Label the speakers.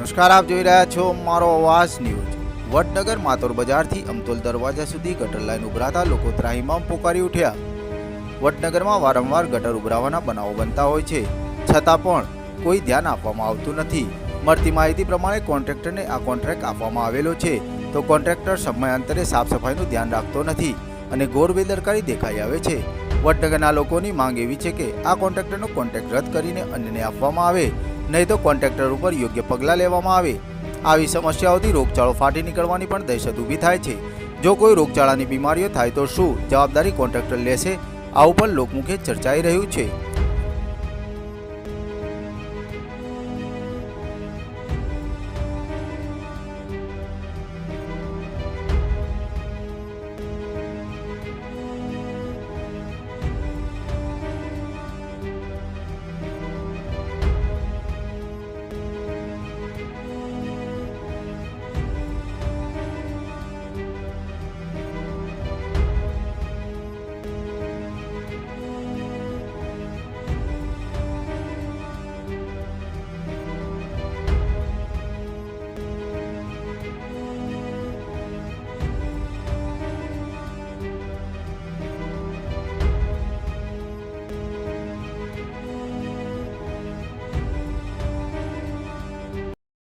Speaker 1: નમસ્કાર, આપ જોઈ રહ્યા છો મારો અવાજ ન્યૂઝ। વડનગર માતોર બજારથી અમતોલ દરવાજા સુધી ગટર લાઈન ઉભરાતા લોકો ત્રાહિમામ પોકારી ઉઠ્યા। વડનગરમાં વારંવાર ગટર ઉભરાવાના બનાવો બનતા હોય છે, છતાં પણ કોઈ ધ્યાન આપવામાં આવતું નથી। મળતી માહિતી પ્રમાણે કોન્ટ્રાક્ટરને આ કોન્ટ્રાક્ટ આપવામાં આવેલો છે, તો કોન્ટ્રાક્ટર સમયાંતરે સાફ સફાઈનું ધ્યાન રાખતો નથી અને ઘોર બેદરકારી દેખાઈ આવે છે। વડનગરના લોકોની માંગ એવી છે કે આ કોન્ટ્રાક્ટરનો કોન્ટ્રાક્ટ રદ કરીને અન્યને આપવામાં આવે, નહીં તો કોન્ટ્રાક્ટર ઉપર યોગ્ય પગલાં લેવામાં આવે। આવી સમસ્યાઓથી રોગચાળો ફાટી નીકળવાની પણ દહેશત ઊભી થાય છે। જો કોઈ રોગચાળાની બીમારીઓ થાય તો શું જવાબદારી કોન્ટ્રાક્ટર લેશે? આવું પણ લોકમુખે ચર્ચાઈ રહ્યું છે।